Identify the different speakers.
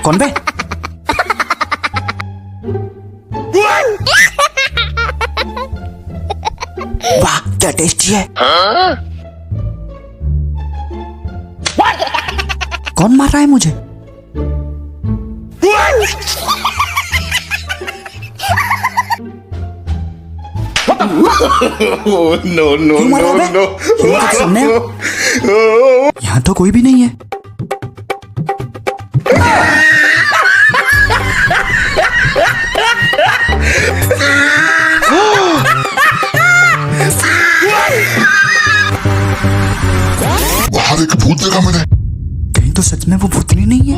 Speaker 1: कौन बे? वाह क्या टेस्टी है। कौन मार रहा है मुझे?
Speaker 2: नो नो नो नो,
Speaker 1: यहाँ तो कोई भी नहीं है।
Speaker 2: बाहर एक भूत देखा मैंने।
Speaker 1: कहीं तो सच में वो भूतनी नहीं है।